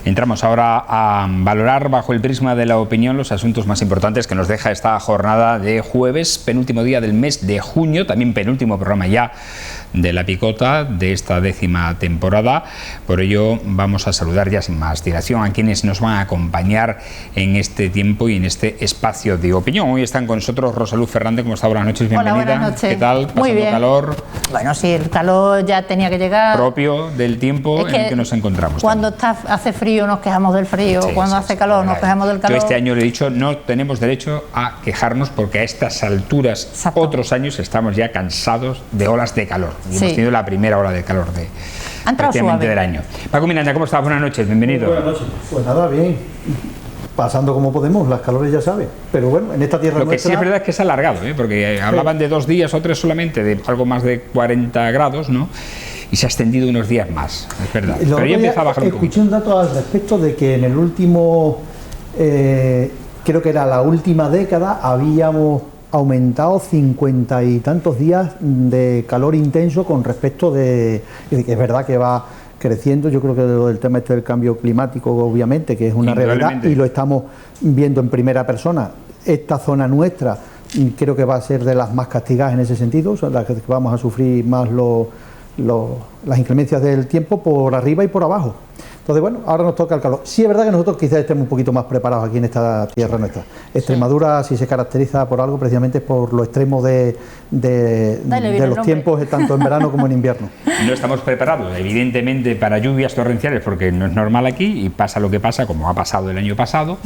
Entramos ahora a valorar bajo el prisma de la opinión los asuntos más importantes que nos deja esta jornada de jueves, penúltimo día del mes de junio, también penúltimo programa ya de La Picota de esta 10ª temporada. Por ello vamos a saludar ya sin más dilación a quienes nos van a acompañar en este tiempo y en este espacio de opinión. Hoy están con nosotros Rosa Luz Fernández. ¿Cómo está? Buenas noches, bienvenida. Hola, buenas noches. ¿Qué tal? ¿Pasando muy bien. calor? Bueno, sí, el calor ya tenía que llegar. Propio del tiempo en el que nos encontramos. Cuando hace frío nos quejamos del frío, cuando hace calor nos quejamos del calor. Yo este año le he dicho, no tenemos derecho a quejarnos porque a estas alturas, Exacto, otros años estamos ya cansados de olas de calor. Y hemos tenido la primera ola de calor del año. Paco Miranda, ¿cómo estás? Buenas noches, bienvenido. Buenas noches. Pues nada, bien. Pasando como podemos, las calores ya sabes. Pero bueno, en esta tierra Lo que sí es verdad es que se ha alargado, porque hablaban de 2 días o 3 solamente, de algo más de 40 grados, ¿no? Y se ha extendido unos días más, es verdad. Pero ya empieza a bajar un poquito. Escuché un dato al respecto de que en el último, creo que era la última década, habíamos aumentado 50 y tantos días de calor intenso con respecto de... Es verdad que va creciendo. Yo creo que el tema este del cambio climático, obviamente, que es una realidad y lo estamos viendo en primera persona. Esta zona nuestra creo que va a ser de las más castigadas en ese sentido, son las que vamos a sufrir más las inclemencias del tiempo por arriba y por abajo. Entonces, bueno, ahora nos toca el calor. Sí es verdad que nosotros quizás estemos un poquito más preparados aquí en esta tierra nuestra. Extremadura, si se caracteriza por algo, precisamente por lo extremo de los tiempos, tanto en verano como en invierno. No estamos preparados, evidentemente, para lluvias torrenciales, porque no es normal aquí y pasa lo que pasa, como ha pasado el año pasado.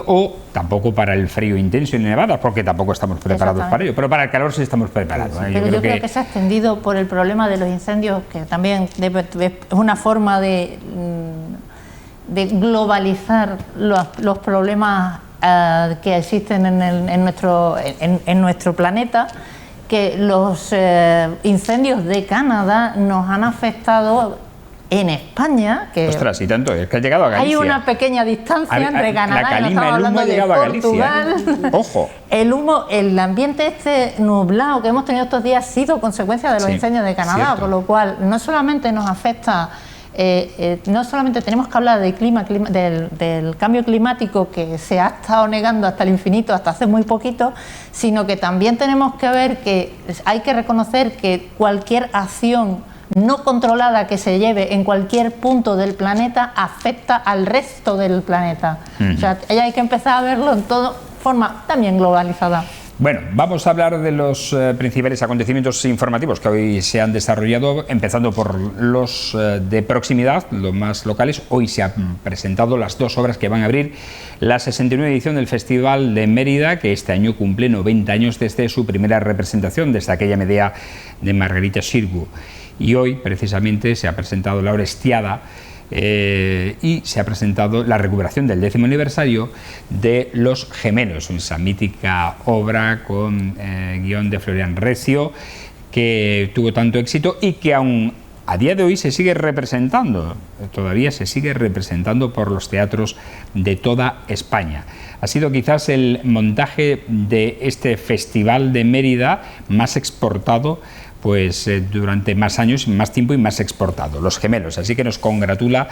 O tampoco para el frío intenso en nevadas, porque tampoco estamos preparados para ello, pero para el calor sí estamos preparados. Pero yo creo que se ha extendido por el problema de los incendios, que también es una forma de globalizar los problemas que existen en nuestro planeta, que los incendios de Canadá nos han afectado en España, que ostras, y tanto, es que ha llegado a Galicia. Hay una pequeña distancia entre Canadá la calima, y no estamos hablando de Portugal. Ojo. El humo, el ambiente este nublado que hemos tenido estos días ha sido consecuencia de los incendios de Canadá, cierto. Por lo cual no solamente nos afecta, no solamente tenemos que hablar del del cambio climático que se ha estado negando hasta el infinito, hasta hace muy poquito, sino que también tenemos que ver que hay que reconocer que cualquier acción no controlada que se lleve en cualquier punto del planeta afecta al resto del planeta. O sea, hay que empezar a verlo en toda forma también globalizada. Bueno, vamos a hablar de los principales acontecimientos informativos que hoy se han desarrollado, empezando por los de proximidad, los más locales. Hoy se han presentado las 2 obras que van a abrir la 69 edición del Festival de Mérida, que este año cumple 90 años desde su primera representación, desde aquella Medea de Margarita Xirgu. Y hoy, precisamente, se ha presentado la Orestiada y se ha presentado la recuperación del 10º aniversario de Los Gemelos, esa mítica obra con guión de Florian Recio, que tuvo tanto éxito y que aún a día de hoy se sigue representando, todavía se sigue representando por los teatros de toda España. Ha sido quizás el montaje de este Festival de Mérida más exportado durante más años, más tiempo y más exportado, Los Gemelos, así que nos congratula.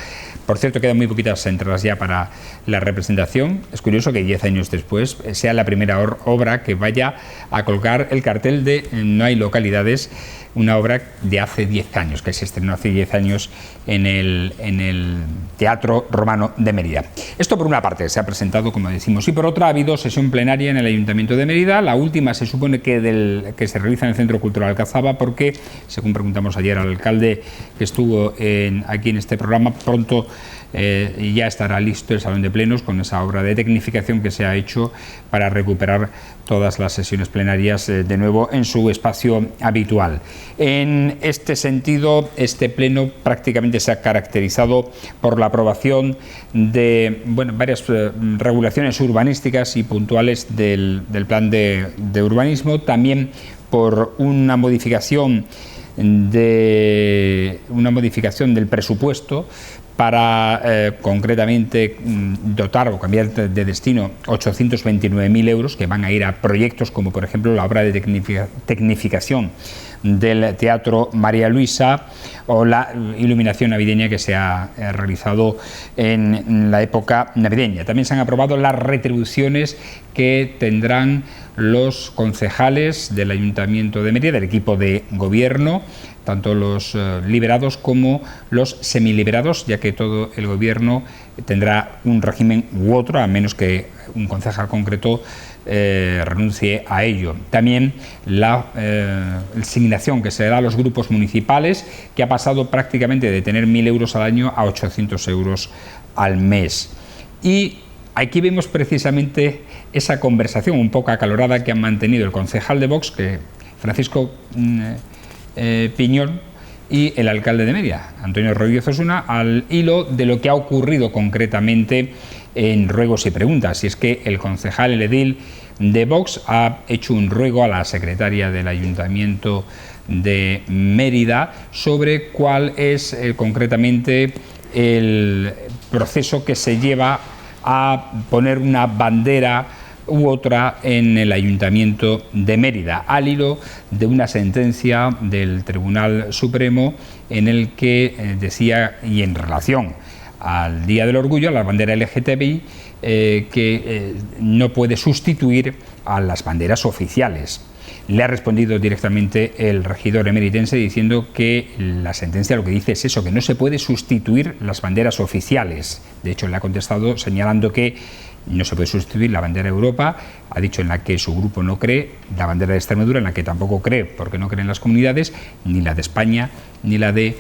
Por cierto, quedan muy poquitas entradas ya para la representación. Es curioso que 10 años después sea la primera obra que vaya a colgar el cartel de No hay localidades, una obra de hace 10 años, que se estrenó hace 10 años en el Teatro Romano de Mérida. Esto por una parte se ha presentado, como decimos, y por otra ha habido sesión plenaria en el Ayuntamiento de Mérida. La última se supone que se realiza en el Centro Cultural Alcazaba, porque, según preguntamos ayer al alcalde que estuvo aquí en este programa, pronto ya estará listo el Salón de Plenos con esa obra de tecnificación que se ha hecho para recuperar todas las sesiones plenarias de nuevo en su espacio habitual. En este sentido, este pleno prácticamente se ha caracterizado por la aprobación de varias regulaciones urbanísticas y puntuales del plan de urbanismo, también por una modificación de una modificación del presupuesto para concretamente dotar o cambiar de destino 829.000 euros que van a ir a proyectos como por ejemplo la obra de tecnificación del Teatro María Luisa o la iluminación navideña que se ha realizado en la época navideña. También se han aprobado las retribuciones que tendrán los concejales del Ayuntamiento de Mérida, del equipo de gobierno, tanto los liberados como los semiliberados, ya que todo el gobierno tendrá un régimen u otro, a menos que un concejal concreto renuncie a ello. También la asignación que se da a los grupos municipales, que ha pasado prácticamente de tener 1.000 euros al año a 800 euros al mes. Y aquí vemos precisamente esa conversación un poco acalorada que han mantenido el concejal de Vox, Francisco Piñol, y el alcalde de Mérida, Antonio Rodríguez Osuna, al hilo de lo que ha ocurrido concretamente en ruegos y preguntas. Y es que el concejal, el edil de Vox, ha hecho un ruego a la secretaria del Ayuntamiento de Mérida sobre cuál es concretamente el proceso que se lleva a poner una bandera u otra en el Ayuntamiento de Mérida, al hilo de una sentencia del Tribunal Supremo en el que decía, y en relación al Día del Orgullo, a la bandera LGTBI, que no puede sustituir a las banderas oficiales. Le ha respondido directamente el regidor emeritense diciendo que la sentencia lo que dice es eso, que no se puede sustituir las banderas oficiales. De hecho, le ha contestado señalando que no se puede sustituir la bandera de Europa, ha dicho en la que su grupo no cree, la bandera de Extremadura en la que tampoco cree porque no creen las comunidades, ni la de España, ni la de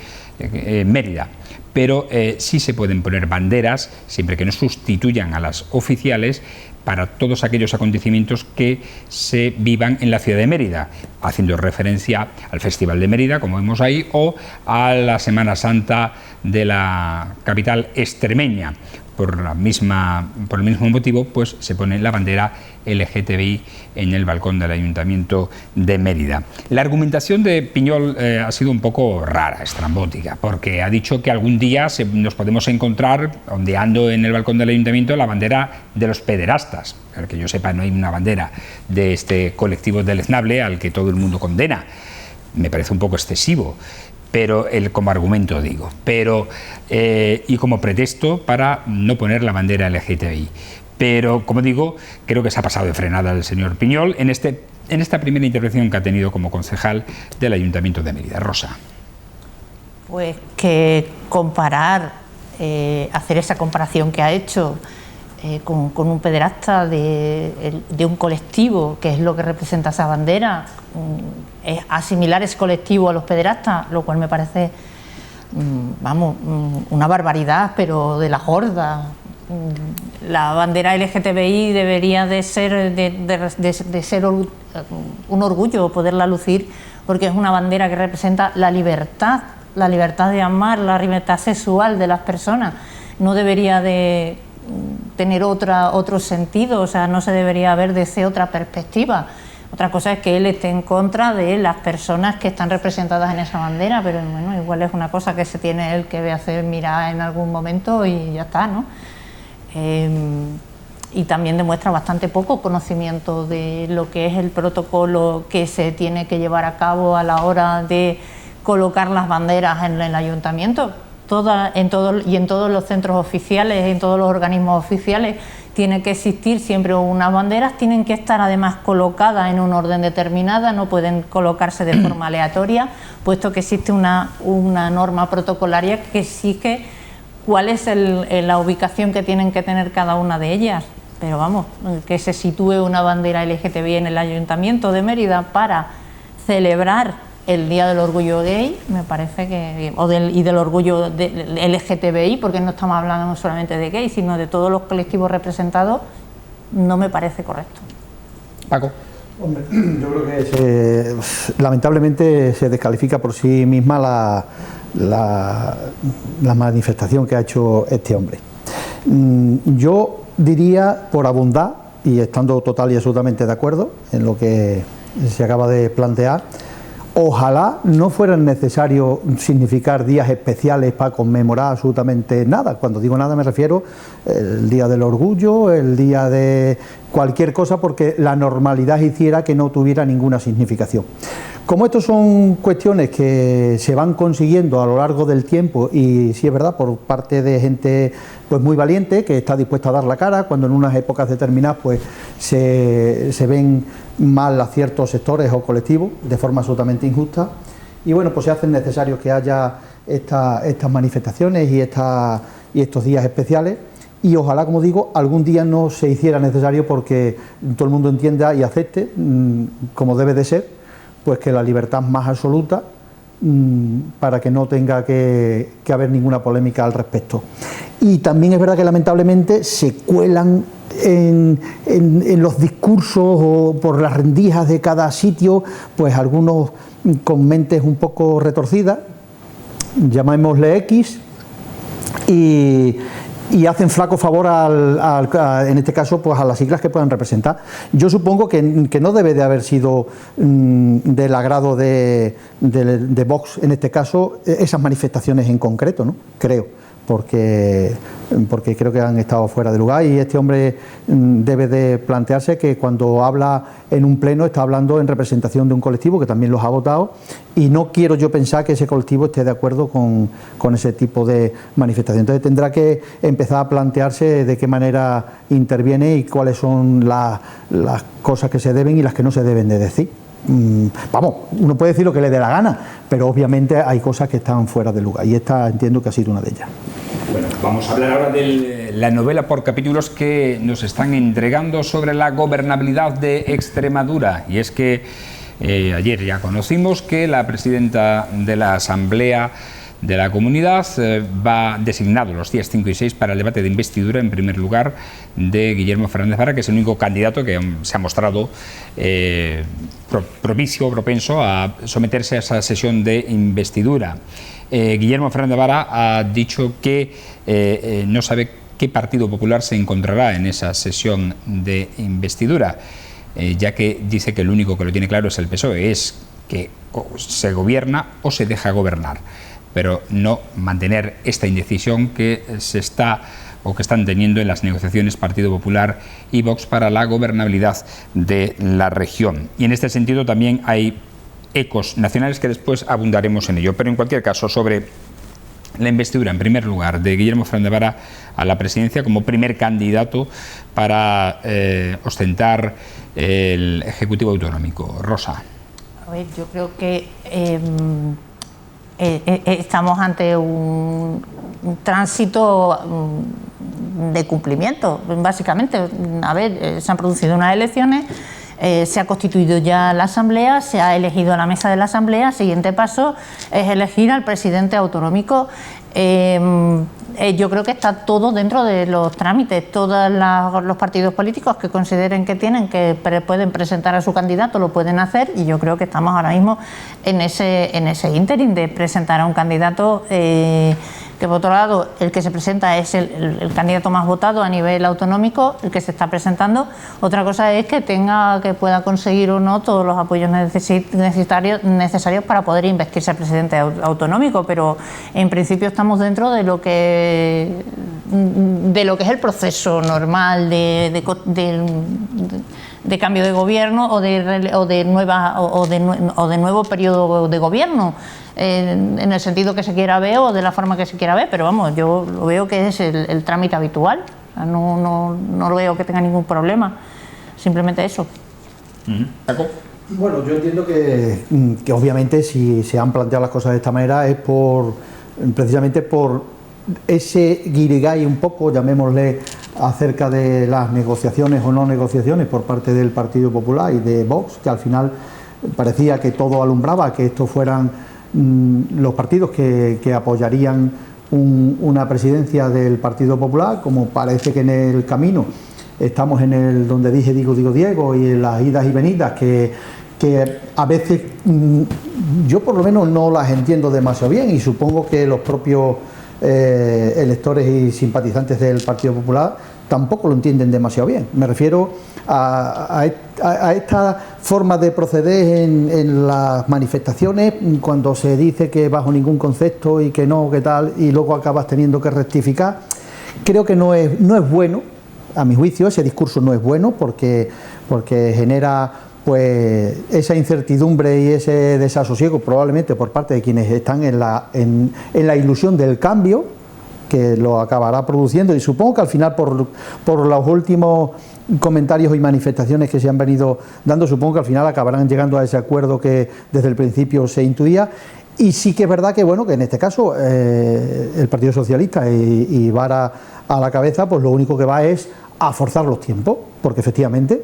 Mérida. Pero sí se pueden poner banderas, siempre que no sustituyan a las oficiales, para todos aquellos acontecimientos que se vivan en la ciudad de Mérida, haciendo referencia al Festival de Mérida, como vemos ahí, o a la Semana Santa de la capital extremeña. Por el mismo motivo, pues se pone la bandera LGTBI en el balcón del Ayuntamiento de Mérida. La argumentación de Piñol ha sido un poco rara, estrambótica, porque ha dicho que algún día nos podemos encontrar ondeando en el balcón del Ayuntamiento la bandera de los pederastas. Al que yo sepa, no hay una bandera de este colectivo deleznable al que todo el mundo condena. Me parece un poco excesivo, pero como argumento digo, y como pretexto para no poner la bandera LGTBI. Pero, como digo, creo que se ha pasado de frenada el señor Piñol en esta primera intervención que ha tenido como concejal del Ayuntamiento de Mérida. Rosa. Pues que hacer esa comparación que ha hecho con un pederasta de un colectivo, que es lo que representa esa bandera, asimilar ese colectivo a los pederastas, lo cual me parece, una barbaridad, pero de la gorda. La bandera LGTBI debería de ser un orgullo poderla lucir, porque es una bandera que representa la libertad de amar, la libertad sexual de las personas. No debería de tener otro sentido, o sea, no se debería ver desde otra perspectiva. Otra cosa es que él esté en contra de las personas que están representadas en esa bandera, pero bueno, igual es una cosa que se tiene él que hacer mirar en algún momento y ya está, ¿no? Y también demuestra bastante poco conocimiento de lo que es el protocolo que se tiene que llevar a cabo a la hora de colocar las banderas en el ayuntamiento. En todos los centros oficiales, en todos los organismos oficiales, tiene que existir siempre unas banderas, tienen que estar además colocadas en un orden determinado, no pueden colocarse de forma aleatoria, puesto que existe una norma protocolaria que exige cuál es la ubicación que tienen que tener cada una de ellas. Pero vamos, que se sitúe una bandera LGTBI en el Ayuntamiento de Mérida para celebrar el Día del Orgullo Gay, me parece que, y del orgullo LGTBI, porque no estamos hablando solamente de gays, sino de todos los colectivos representados, no me parece correcto. Paco. Hombre, yo creo que lamentablemente se descalifica por sí misma la manifestación que ha hecho este hombre. Yo diría, por abundar, y estando total y absolutamente de acuerdo en lo que se acaba de plantear, Ojalá no fuera necesario significar días especiales para conmemorar absolutamente nada. Cuando digo nada me refiero al Día del Orgullo, el día de cualquier cosa, porque la normalidad hiciera que no tuviera ninguna significación. Como estos son cuestiones que se van consiguiendo a lo largo del tiempo, y sí es verdad, por parte de gente pues muy valiente, que está dispuesta a dar la cara, cuando en unas épocas determinadas pues se ven mal a ciertos sectores o colectivos de forma absolutamente injusta, y bueno, pues se hacen necesarios que haya estas manifestaciones y estos días especiales. Y ojalá, como digo, algún día no se hiciera necesario, porque todo el mundo entienda y acepte, como debe de ser, pues que la libertad más absoluta, para que no tenga que haber ninguna polémica al respecto. Y también es verdad que lamentablemente se cuelan en los discursos o por las rendijas de cada sitio, pues algunos con mentes un poco retorcidas, llamémosle X, y hacen flaco favor en este caso pues a las siglas que puedan representar. Yo supongo que no debe de haber sido del agrado de Vox en este caso esas manifestaciones en concreto, ¿no? Creo, porque creo que han estado fuera de lugar, y este hombre debe de plantearse que cuando habla en un pleno está hablando en representación de un colectivo que también los ha votado, y no quiero yo pensar que ese colectivo esté de acuerdo con ese tipo de manifestación. Entonces tendrá que empezar a plantearse de qué manera interviene y cuáles son las cosas que se deben y las que no se deben de decir. Vamos, uno puede decir lo que le dé la gana, pero obviamente hay cosas que están fuera de lugar, y esta entiendo que ha sido una de ellas. Bueno, vamos a hablar ahora de la novela por capítulos que nos están entregando sobre la gobernabilidad de Extremadura. Y es que ayer ya conocimos que la presidenta de la Asamblea de la Comunidad va designado los días 5 y 6 para el debate de investidura, en primer lugar, de Guillermo Fernández Vara, que es el único candidato que se ha mostrado propenso a someterse a esa sesión de investidura. Guillermo Fernández Vara ha dicho que no sabe qué Partido Popular se encontrará en esa sesión de investidura, ya que dice que el único que lo tiene claro es el PSOE, es que o se gobierna o se deja gobernar, pero no mantener esta indecisión que se está o que están teniendo en las negociaciones Partido Popular y Vox para la gobernabilidad de la región. Y en este sentido también hay ecos nacionales que después abundaremos en ello. Pero en cualquier caso, sobre la investidura, en primer lugar, de Guillermo Fernández Vara a la presidencia como primer candidato para ostentar el Ejecutivo Autonómico. Rosa. A ver, yo creo que estamos ante un tránsito de cumplimiento, básicamente. A ver, se han producido unas elecciones, se ha constituido ya la Asamblea, se ha elegido a la mesa de la Asamblea. El siguiente paso es elegir al presidente autonómico. Yo creo que está todo dentro de los trámites. Todos los partidos políticos que consideren que pueden presentar a su candidato lo pueden hacer, y yo creo que estamos ahora mismo en ese ínterin de presentar a un candidato que, por otro lado, el que se presenta es el candidato más votado a nivel autonómico, el que se está presentando. Otra cosa es que pueda conseguir o no todos los apoyos necesarios para poder investirse al presidente autonómico, pero en principio estamos dentro de lo que es el proceso normal de cambio de gobierno o de nuevo periodo de gobierno, en el sentido que se quiera ver o de la forma que se quiera ver, pero vamos, yo lo veo que es el trámite habitual. No lo veo que tenga ningún problema, simplemente eso. Bueno, yo entiendo que obviamente si se han planteado las cosas de esta manera es precisamente por ese guirigay un poco, llamémosle, acerca de las negociaciones o no negociaciones por parte del Partido Popular y de Vox, que al final parecía que todo alumbraba que estos fueran los partidos que apoyarían una presidencia del Partido Popular, como parece que en el camino estamos en el donde dije digo Diego, y en las idas y venidas que a veces yo por lo menos no las entiendo demasiado bien, y supongo que los propios electores y simpatizantes del Partido Popular tampoco lo entienden demasiado bien. Me refiero a esta forma de proceder en las manifestaciones, cuando se dice que bajo ningún concepto y que no, que tal, y luego acabas teniendo que rectificar. Creo que no es bueno, a mi juicio, ese discurso no es bueno porque genera pues esa incertidumbre y ese desasosiego probablemente por parte de quienes están en la ilusión del cambio, que lo acabará produciendo, y supongo que al final por los últimos comentarios y manifestaciones que se han venido dando, supongo que al final acabarán llegando a ese acuerdo que desde el principio se intuía. Y sí que es verdad que, bueno, que en este caso el Partido Socialista y Vara a la cabeza, pues lo único que va es a forzar los tiempos, porque efectivamente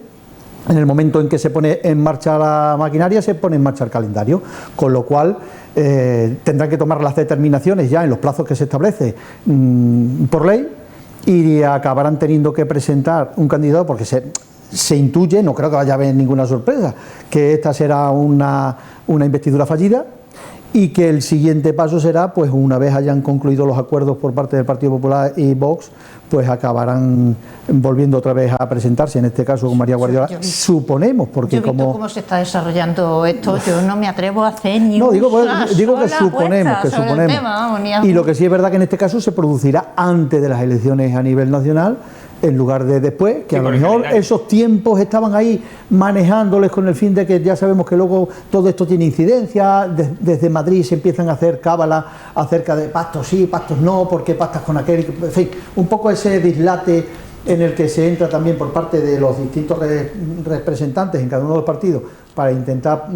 en el momento en que se pone en marcha la maquinaria, se pone en marcha el calendario, con lo cual tendrán que tomar las determinaciones ya en los plazos que se establece por ley, y acabarán teniendo que presentar un candidato, porque se intuye, no creo que vaya a haber ninguna sorpresa, que esta será una investidura fallida, y que el siguiente paso será, pues una vez hayan concluido los acuerdos por parte del Partido Popular y Vox, pues acabarán volviendo otra vez a presentarse, en este caso con María Guardiola, suponemos, porque yo he visto cómo se está desarrollando esto, yo no me atrevo a hacer ni no, digo que suponemos, y lo que sí es verdad que en este caso se producirá antes de las elecciones a nivel nacional, en lugar de después, que a lo mejor esos tiempos estaban ahí manejándoles con el fin de que ya sabemos que luego todo esto tiene incidencia, desde Madrid se empiezan a hacer cábalas acerca de pactos sí, pactos no, por qué pactas con aquel, en fin, un poco ese dislate en el que se entra también por parte de los distintos representantes en cada uno de los partidos para intentar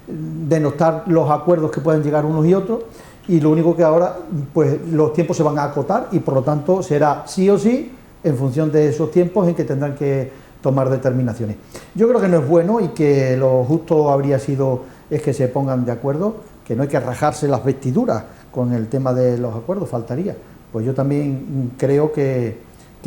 denostar los acuerdos que pueden llegar unos y otros, y lo único que ahora, pues los tiempos se van a acotar y por lo tanto será sí o sí en función de esos tiempos en que tendrán que tomar determinaciones. Yo creo que no es bueno y que lo justo habría sido es que se pongan de acuerdo, que no hay que rajarse las vestiduras con el tema de los acuerdos, faltaría. Pues yo también creo que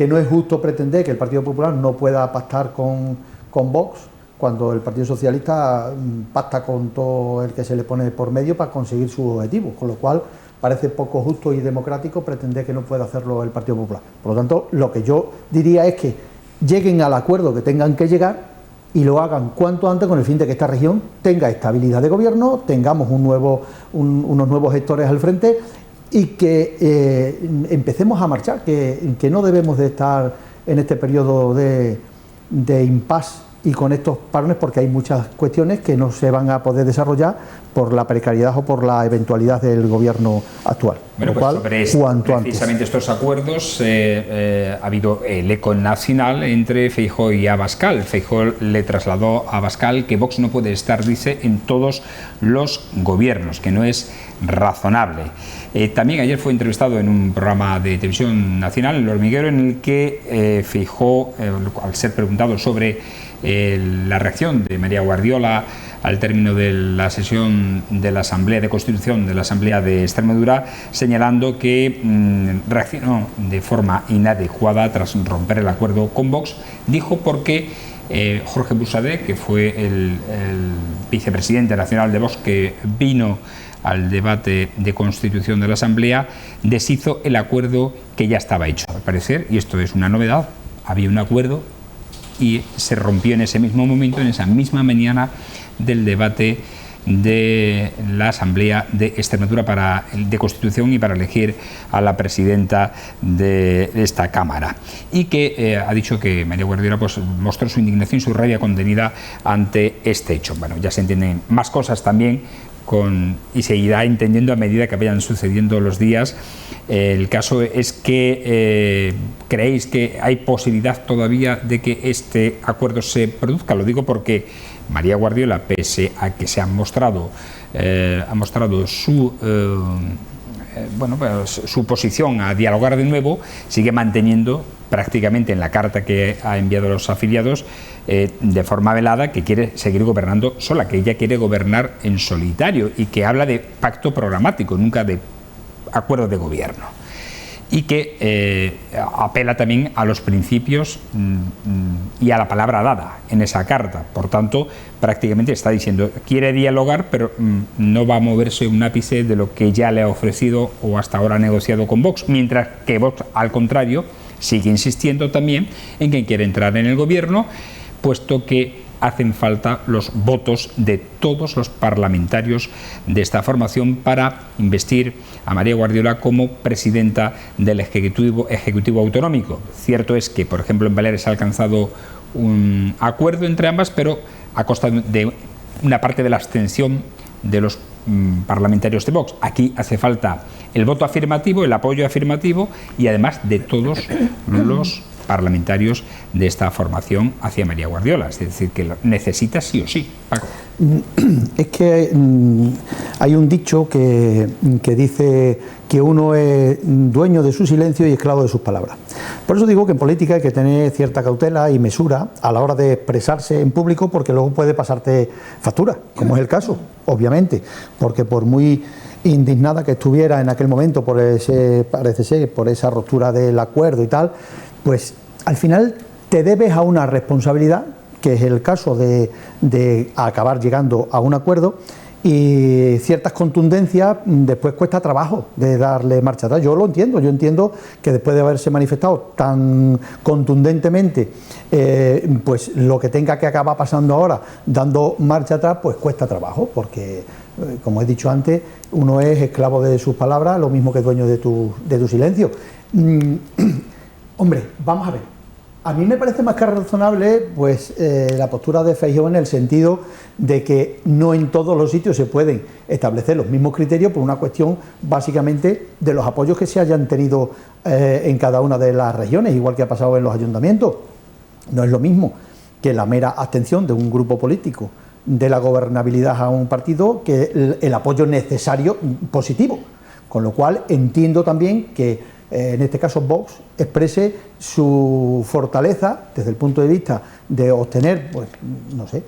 no es justo pretender que el Partido Popular no pueda pactar con Vox cuando el Partido Socialista pacta con todo el que se le pone por medio para conseguir sus objetivos, con lo cual parece poco justo y democrático pretender que no pueda hacerlo el Partido Popular. Por lo tanto, lo que yo diría es que lleguen al acuerdo que tengan que llegar y lo hagan cuanto antes con el fin de que esta región tenga estabilidad de gobierno, tengamos unos nuevos gestores al frente y que empecemos a marchar, que no debemos de estar en este periodo de impasse y con estos parones, porque hay muchas cuestiones que no se van a poder desarrollar por la precariedad o por la eventualidad del gobierno actual. Bueno, pues sobre precisamente estos acuerdos ha habido el eco nacional entre Feijóo y Abascal. Feijóo le trasladó a Abascal que Vox no puede estar, dice, en todos los gobiernos, que no es razonable. También ayer fue entrevistado en un programa de televisión nacional, El Hormiguero, en el que Feijóo, al ser preguntado sobre la reacción de María Guardiola al término de la sesión de la Asamblea de Constitución de la Asamblea de Extremadura, señalando que reaccionó de forma inadecuada tras romper el acuerdo con Vox, dijo porque Jorge Buxadé, que fue el vicepresidente nacional de Vox, que vino al debate de constitución de la Asamblea, deshizo el acuerdo que ya estaba hecho. Al parecer, y esto es una novedad, había un acuerdo y se rompió en ese mismo momento, en esa misma mañana del debate de la Asamblea de Extremadura de Constitución y para elegir a la presidenta de esta Cámara, y que ha dicho que María Guardiola pues mostró su indignación y su rabia contenida ante este hecho. Bueno, ya se entienden más cosas también y se irá entendiendo a medida que vayan sucediendo los días. El caso es que creéis que hay posibilidad todavía de que este acuerdo se produzca. Lo digo porque María Guardiola, pese a que se ha mostrado su posición a dialogar de nuevo, sigue manteniendo prácticamente en la carta que ha enviado a los afiliados de forma velada que quiere seguir gobernando sola, que ella quiere gobernar en solitario y que habla de pacto programático, nunca de acuerdo de gobierno, y que apela también a los principios y a la palabra dada en esa carta. Por tanto, prácticamente está diciendo quiere dialogar, pero no va a moverse un ápice de lo que ya le ha ofrecido o hasta ahora ha negociado con Vox, mientras que Vox, al contrario, sigue insistiendo también en que quiere entrar en el gobierno, puesto que hacen falta los votos de todos los parlamentarios de esta formación para investir a María Guardiola como presidenta del Ejecutivo Autonómico. Cierto es que, por ejemplo, en Baleares se ha alcanzado un acuerdo entre ambas, pero a costa de una parte de la abstención de los parlamentarios de Vox. Aquí hace falta el voto afirmativo, el apoyo afirmativo y además de todos los parlamentarios de esta formación hacia María Guardiola. Es decir, que lo necesita sí o sí. Paco. Es que hay un dicho que dice que uno es dueño de su silencio y esclavo de sus palabras. Por eso digo que en política hay que tener cierta cautela y mesura a la hora de expresarse en público, porque luego puede pasarte factura, como es el caso, obviamente, porque por muy indignada que estuviera en aquel momento por parece ser, por esa ruptura del acuerdo y tal, pues al final te debes a una responsabilidad, que es el caso de acabar llegando a un acuerdo, y ciertas contundencias después cuesta trabajo de darle marcha atrás. Yo lo entiendo, yo entiendo que después de haberse manifestado tan contundentemente, pues lo que tenga que acabar pasando ahora dando marcha atrás, pues cuesta trabajo, porque como he dicho antes, uno es esclavo de sus palabras, lo mismo que dueño de tu silencio. Hombre, vamos a ver, a mí me parece más que razonable pues la postura de Feijóo, en el sentido de que no en todos los sitios se pueden establecer los mismos criterios por una cuestión básicamente de los apoyos que se hayan tenido en cada una de las regiones, igual que ha pasado en los ayuntamientos. No es lo mismo que la mera abstención de un grupo político de la gobernabilidad a un partido que el apoyo necesario positivo, con lo cual entiendo también que en este caso Vox exprese su fortaleza desde el punto de vista de obtener, pues no sé,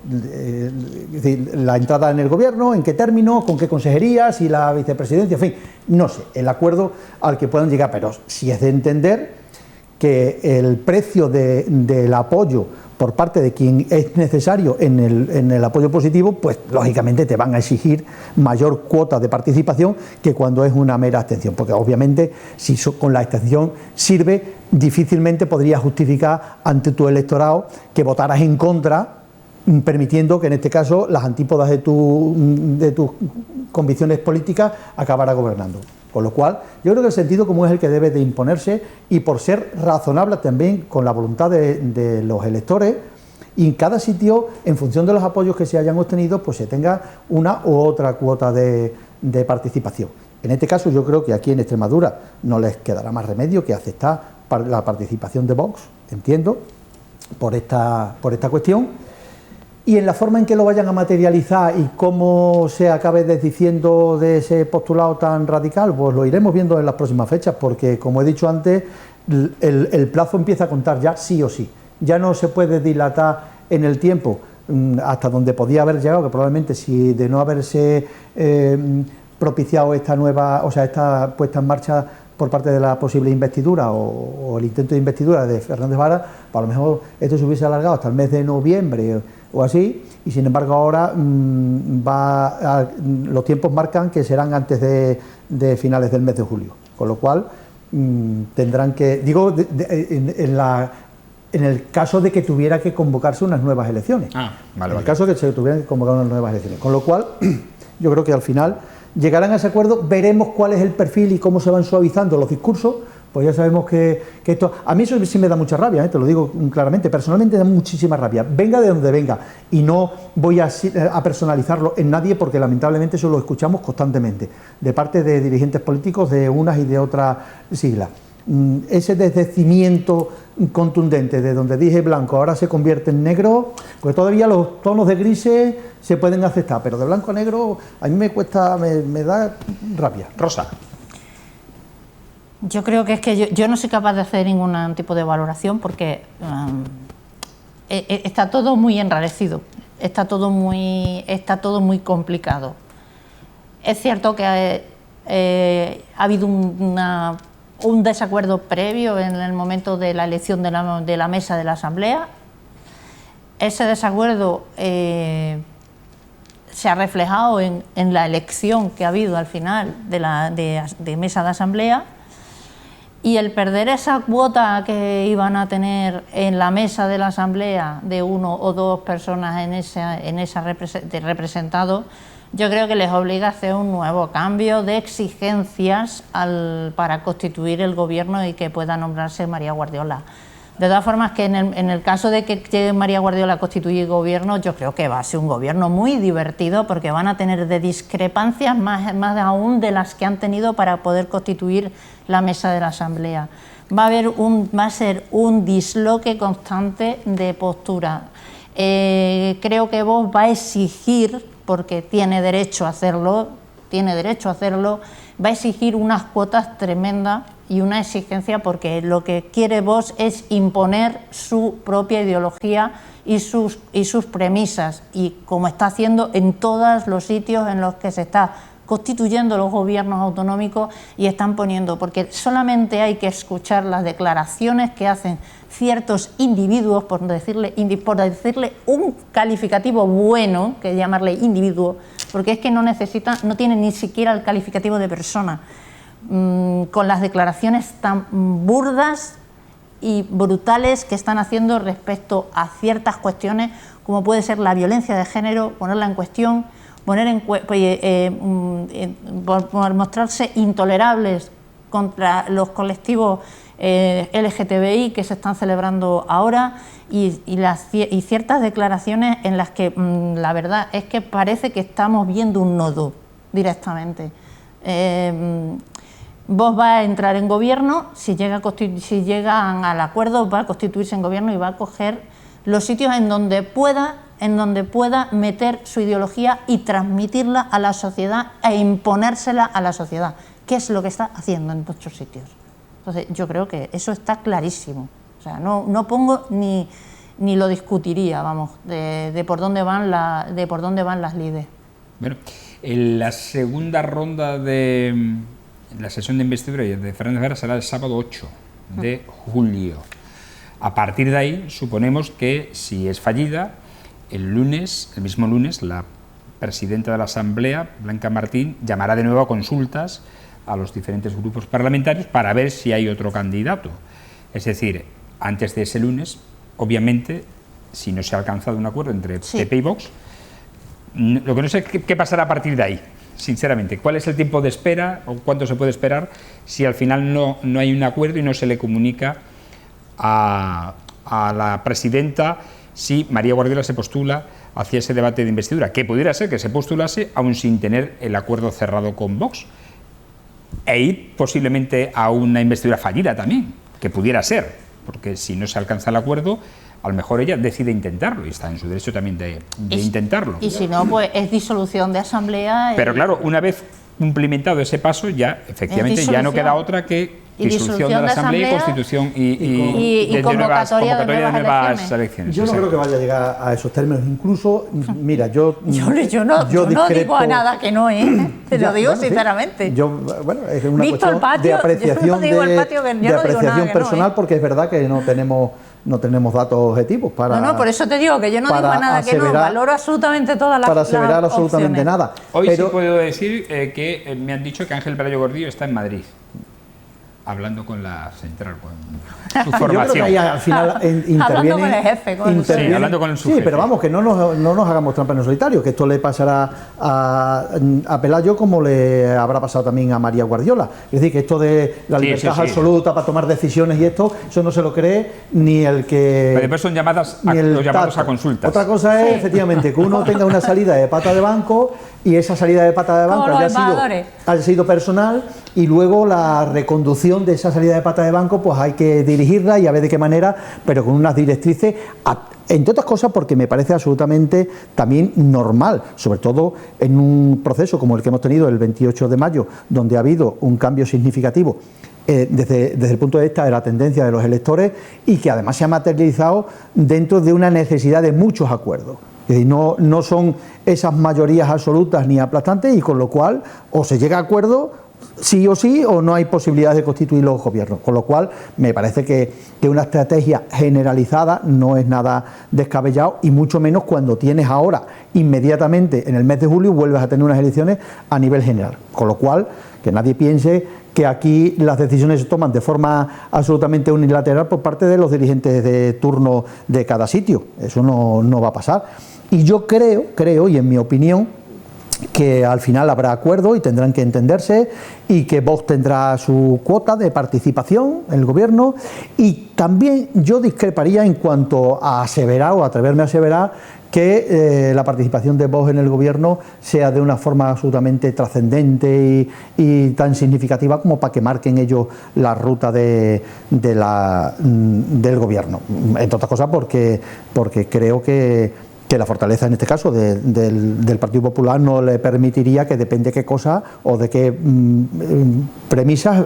la entrada en el gobierno, en qué términos, con qué consejerías y la vicepresidencia, en fin, no sé, el acuerdo al que puedan llegar, pero sí es de entender que el precio del apoyo por parte de quien es necesario en el apoyo positivo, pues lógicamente te van a exigir mayor cuota de participación que cuando es una mera abstención, porque obviamente si con la abstención sirve, difícilmente podrías justificar ante tu electorado que votaras en contra, permitiendo que en este caso las antípodas de tus convicciones políticas acabara gobernando. Con lo cual, yo creo que el sentido común es el que debe de imponerse, y por ser razonable también con la voluntad de los electores, y en cada sitio, en función de los apoyos que se hayan obtenido, pues se tenga una u otra cuota de participación. En este caso, yo creo que aquí en Extremadura no les quedará más remedio que aceptar la participación de Vox, entiendo, por esta cuestión. Y en la forma en que lo vayan a materializar y cómo se acabe desdiciendo de ese postulado tan radical, pues lo iremos viendo en las próximas fechas, porque, como he dicho antes, el plazo empieza a contar ya sí o sí. Ya no se puede dilatar en el tiempo hasta donde podía haber llegado, que probablemente si de no haberse propiciado esta puesta en marcha por parte de la posible investidura o el intento de investidura de Fernández Vara, pues a lo mejor esto se hubiese alargado hasta el mes de noviembre o así, y sin embargo ahora los tiempos marcan que serán antes de finales del mes de julio, con lo cual tendrán que, digo, en el caso de que tuviera que convocarse unas nuevas elecciones, el caso de que se tuvieran que convocar unas nuevas elecciones, con lo cual yo creo que al final llegarán a ese acuerdo, veremos cuál es el perfil y cómo se van suavizando los discursos. Pues ya sabemos que esto, a mí eso sí me da mucha rabia, te lo digo claramente, personalmente da muchísima rabia, venga de donde venga, y no voy a personalizarlo en nadie, porque lamentablemente eso lo escuchamos constantemente, de parte de dirigentes políticos de unas y de otras siglas. Ese desdecimiento contundente de donde dije blanco ahora se convierte en negro, pues todavía los tonos de grises se pueden aceptar, pero de blanco a negro a mí me cuesta, me da rabia. Rosa. Yo creo que es que yo no soy capaz de hacer ningún tipo de valoración, porque está todo muy enrarecido, está todo muy complicado. Es cierto que ha habido un desacuerdo previo en el momento de la elección de la mesa de la Asamblea. Ese desacuerdo se ha reflejado en la elección que ha habido al final de mesa de Asamblea. Y el perder esa cuota que iban a tener en la mesa de la Asamblea de 1 o 2 personas en esa representados, yo creo que les obliga a hacer un nuevo cambio de exigencias para constituir el gobierno y que pueda nombrarse María Guardiola. De todas formas, que en el caso de que llegue María Guardiola a constituir gobierno, yo creo que va a ser un gobierno muy divertido, porque van a tener de discrepancias más aún de las que han tenido para poder constituir la mesa de la Asamblea. Va a ser un disloque constante de postura. Creo que Vox va a exigir, porque tiene derecho a hacerlo, va a exigir unas cuotas tremendas y una exigencia, porque lo que quiere Vox es imponer su propia ideología y sus premisas, y como está haciendo en todos los sitios en los que se está constituyendo los gobiernos autonómicos y están poniendo, porque solamente hay que escuchar las declaraciones que hacen ciertos individuos, por decirle un calificativo bueno, que llamarle individuo, porque es que no tienen ni siquiera el calificativo de persona, con las declaraciones tan burdas y brutales que están haciendo respecto a ciertas cuestiones, como puede ser la violencia de género, ponerla en cuestión, mostrarse intolerables contra los colectivos LGTBI que se están celebrando ahora, y ciertas declaraciones en las que la verdad es que parece que estamos viendo un nodo directamente. Vox va a entrar en gobierno, si llegan al acuerdo va a constituirse en gobierno y va a coger los sitios en donde pueda meter su ideología y transmitirla a la sociedad e imponérsela a la sociedad, que es lo que está haciendo en muchos sitios. Entonces yo creo que eso está clarísimo, o sea, no pongo ni lo discutiría, vamos, de por dónde van las lides. Bueno, en la segunda ronda de la sesión de investidura de Fernández Vera será el sábado 8 de julio. A partir de ahí, suponemos que si es fallida, el mismo lunes, la presidenta de la Asamblea, Blanca Martín, llamará de nuevo a consultas a los diferentes grupos parlamentarios para ver si hay otro candidato. Es decir, antes de ese lunes, obviamente, si no se ha alcanzado un acuerdo entre PP y Vox, lo que no sé es qué pasará a partir de ahí, sinceramente. ¿Cuál es el tiempo de espera o cuánto se puede esperar si al final no hay un acuerdo y no se le comunica a la presidenta si María Guardiola se postula hacia ese debate de investidura, que pudiera ser que se postulase aún sin tener el acuerdo cerrado con Vox, e ir posiblemente a una investidura fallida también, que pudiera ser, porque si no se alcanza el acuerdo, a lo mejor ella decide intentarlo y está en su derecho también de intentarlo. Y si no, pues es disolución de asamblea. Pero claro, una vez cumplimentado ese paso, ya efectivamente ya no queda otra que disolución de la asamblea y constitución y convocatoria de nuevas elecciones. Yo no creo que vaya a llegar a esos términos. Incluso, mira, yo no digo a nada que no es, te lo digo sinceramente. Bueno, es una cuestión de apreciación, de apreciación personal, porque es verdad que no tenemos datos objetivos para... No, por eso te digo que yo no digo nada que no, valoro absolutamente todas las opciones. Para aseverar absolutamente nada. Hoy sí puedo decir que me han dicho que Ángel Pelayo Gordillo está en Madrid, hablando con la central, con su formación. Yo creo que ahí al final interviene... Hablando con el jefe. Sí, hablando con su jefe. Pero vamos, que no nos hagamos trampa en el solitario, que esto le pasará a Pelayo como le habrá pasado también a María Guardiola. Es decir, que esto de la libertad absoluta para tomar decisiones y eso no se lo cree ni el que... Pero después son llamados a consultas. Otra cosa es, efectivamente, que uno tenga una salida de pata de banco y esa salida de pata de banco haya sido personal, y luego la reconducción de esa salida de pata de banco pues hay que dirigirla y a ver de qué manera, pero con unas directrices, entre otras cosas porque me parece absolutamente también normal, sobre todo en un proceso como el que hemos tenido el 28 de mayo, donde ha habido un cambio significativo desde el punto de vista de la tendencia de los electores, y que además se ha materializado dentro de una necesidad de muchos acuerdos. Es decir, no son esas mayorías absolutas ni aplastantes, y con lo cual o se llega a acuerdo sí o sí, o no hay posibilidad de constituir los gobiernos, con lo cual me parece que una estrategia generalizada no es nada descabellado, y mucho menos cuando tienes ahora, inmediatamente en el mes de julio, vuelves a tener unas elecciones a nivel general, con lo cual que nadie piense que aquí las decisiones se toman de forma absolutamente unilateral por parte de los dirigentes de turno de cada sitio. Eso no va a pasar. Y yo creo, y en mi opinión, que al final habrá acuerdo y tendrán que entenderse, y que Vox tendrá su cuota de participación en el gobierno. Y también yo discreparía en cuanto a aseverar o atreverme a aseverar que la participación de Vox en el gobierno sea de una forma absolutamente trascendente y tan significativa como para que marquen ellos la ruta del gobierno. Entre otras cosas porque creo que la fortaleza en este caso del Partido Popular no le permitiría que depende de qué cosa o de qué premisas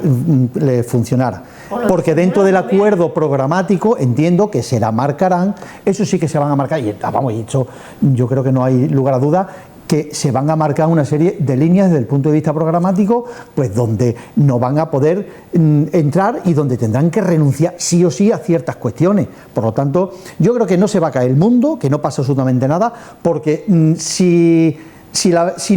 le funcionara. Porque dentro del acuerdo programático entiendo que se la marcarán, eso sí que se van a marcar, y vamos, y eso yo creo que no hay lugar a duda, que se van a marcar una serie de líneas desde el punto de vista programático, pues donde no van a poder entrar y donde tendrán que renunciar sí o sí a ciertas cuestiones. Por lo tanto, yo creo que no se va a caer el mundo, que no pasa absolutamente nada, porque si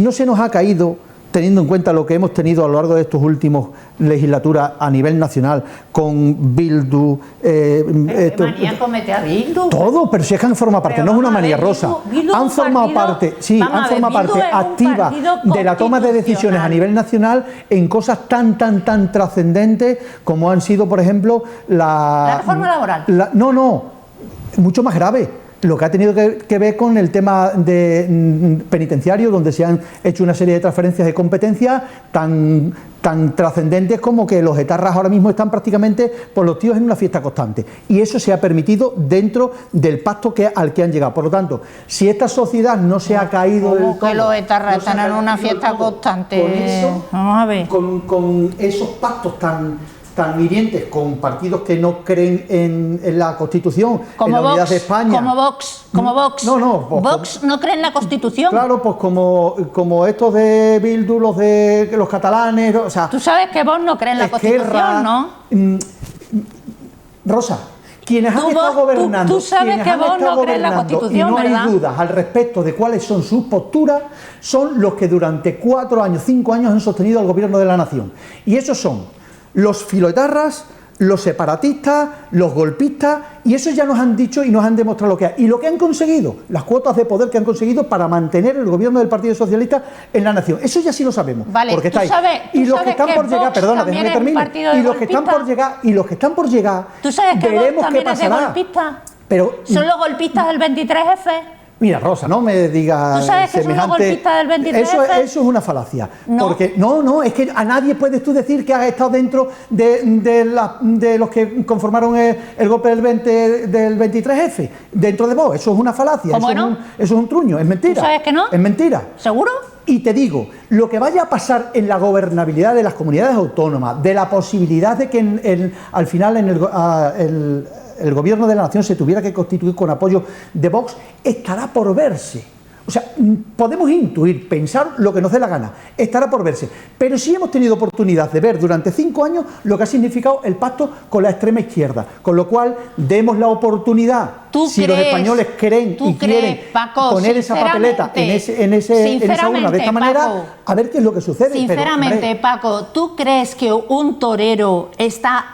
no se nos ha caído, teniendo en cuenta lo que hemos tenido a lo largo de estos últimos legislaturas a nivel nacional, con Bildu... ¿Qué manía comete a Bildu? Todo, pero si es que han formado parte, no es una manía, Rosa. Han formado parte, sí, han formado parte activa de la toma de decisiones a nivel nacional en cosas tan trascendentes como han sido, por ejemplo, la reforma laboral. No, mucho más grave. Lo que ha tenido que ver con el tema penitenciario, donde se han hecho una serie de transferencias de competencias tan trascendentes como que los etarras ahora mismo están prácticamente por los tíos en una fiesta constante. Y eso se ha permitido dentro del pacto al que han llegado. Por lo tanto, si esta sociedad no se ha caído del todo... ¿Cómo que los etarras están en una fiesta constante? Con eso, vamos a ver. Con esos pactos tan hirientes con partidos que no creen en la Constitución, como en la unidad de España. Como Vox. No. Vox no cree en la Constitución. Claro, pues como estos de Bildu, los catalanes, o sea... Tú sabes que Vox no cree en la Constitución, ¿no? Rosa, quienes han estado gobernando... Tú sabes que Vox no cree en la Constitución, y no ¿verdad? hay dudas al respecto de cuáles son sus posturas, son los que durante 4 años, 5 años han sostenido al gobierno de la nación. Y esos son los filoetarras, los separatistas, los golpistas, y eso ya nos han dicho y nos han demostrado lo que hay. Y lo que han conseguido, las cuotas de poder que han conseguido para mantener el gobierno del Partido Socialista en la nación. Eso ya sí lo sabemos. Vale, porque está ahí. Y los que están por llegar, perdona, déjame que termine. Y los que están por llegar, ¿tú sabes que veremos Vox también qué pasará. Es de golpistas? Pero son los golpistas del 23F. Mira, Rosa, no me digas. ¿Tú sabes que son los golpistas del 23F? Eso es una falacia. No. Porque no, es que a nadie puedes tú decir que has estado dentro de los que conformaron el golpe del 23F, dentro de vos. Eso es una falacia. Eso es un truño, es mentira. ¿Tú sabes que no? Es mentira. ¿Seguro? Y te digo, lo que vaya a pasar en la gobernabilidad de las comunidades autónomas, de la posibilidad de que al final el gobierno de la nación se tuviera que constituir con apoyo de Vox, estará por verse. O sea, podemos intuir, pensar lo que nos dé la gana, estará por verse. Pero sí hemos tenido oportunidad de ver durante 5 años lo que ha significado el pacto con la extrema izquierda. Con lo cual, demos la oportunidad, si los españoles creen y quieren poner esa papeleta en esa urna de esta manera, Paco, a ver qué es lo que sucede. Sinceramente, Paco, ¿tú crees que un torero está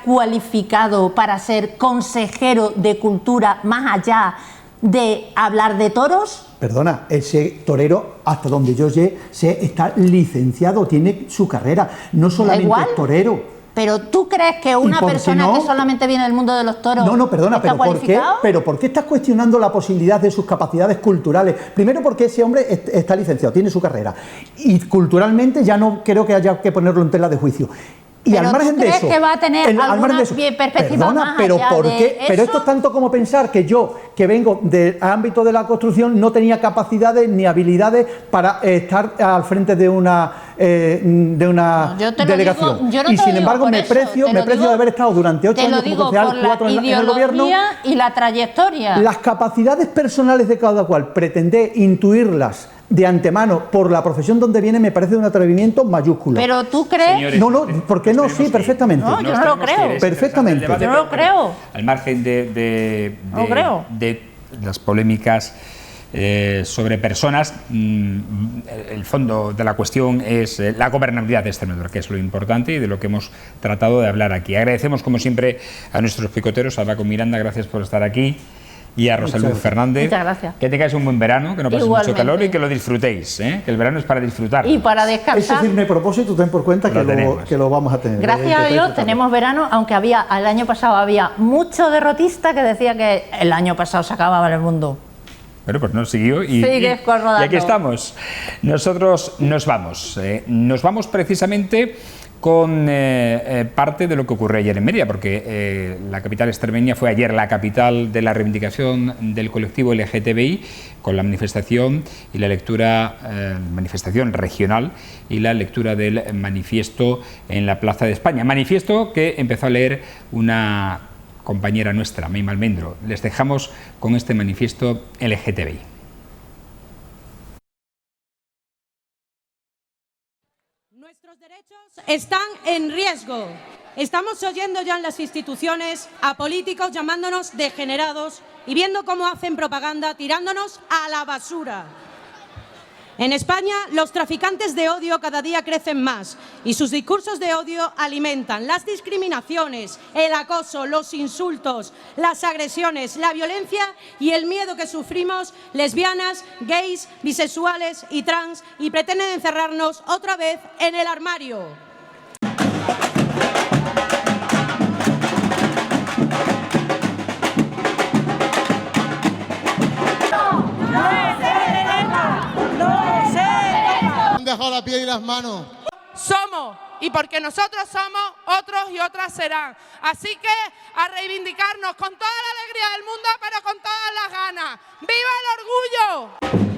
cualificado para ser consejero de cultura más allá de hablar de toros? Perdona, ese torero, hasta donde yo sé, está licenciado, tiene su carrera, no solamente es torero. Pero ¿tú crees que una persona que solamente viene del mundo de los toros perdona, está cualificado? ¿Por qué estás cuestionando la posibilidad de sus capacidades culturales? Primero porque ese hombre está licenciado, tiene su carrera, y culturalmente ya no creo que haya que ponerlo en tela de juicio. Y pero al margen ¿tú crees de eso, que va a tener alguna perspectiva más allá de eso? Pero esto es tanto como pensar que yo, que vengo del ámbito de la construcción, no tenía capacidades ni habilidades para estar al frente de una delegación. Y sin embargo me precio de haber estado durante 8 años como concejal, 4 en el gobierno. Y la trayectoria. Las capacidades personales de cada cual, pretender intuirlas de antemano por la profesión donde viene, me parece un atrevimiento mayúsculo. Pero tú crees... Señores, ¿por qué no? Sí, perfectamente. No, yo no lo creo. Perfectamente. Yo no lo creo. Al margen de las polémicas sobre personas. El fondo de la cuestión es la gobernabilidad de Extremadura, que es lo importante y de lo que hemos tratado de hablar aquí. Agradecemos, como siempre, a nuestros picoteros, a Paco Miranda, gracias por estar aquí, y a Rosaluz Fernández. Muchas gracias. Que tengáis un buen verano, que no paséis mucho calor y que lo disfrutéis, que el verano es para disfrutar. Y para descansar. Ese firme propósito, ten por cuenta que lo vamos a tener. Gracias a Dios tenemos verano, aunque el año pasado había mucho derrotista que decía que el año pasado se acababa el mundo. Bueno, pues no siguió y aquí estamos. Nosotros nos vamos. Nos vamos precisamente con parte de lo que ocurrió ayer en Mérida, porque la capital extremeña fue ayer la capital de la reivindicación del colectivo LGTBI, con la manifestación y la lectura, manifestación regional y la lectura del manifiesto en la Plaza de España. Manifiesto que empezó a leer una compañera nuestra, Meima Almendro. Les dejamos con este manifiesto LGTBI. Nuestros derechos están en riesgo. Estamos oyendo ya en las instituciones a políticos llamándonos degenerados y viendo cómo hacen propaganda tirándonos a la basura. En España, los traficantes de odio cada día crecen más y sus discursos de odio alimentan las discriminaciones, el acoso, los insultos, las agresiones, la violencia y el miedo que sufrimos lesbianas, gays, bisexuales y trans, y pretenden encerrarnos otra vez en el armario. Dejado la piel y las manos. Somos, y porque nosotros somos, otros y otras serán. Así que a reivindicarnos con toda la alegría del mundo, pero con todas las ganas. ¡Viva el orgullo!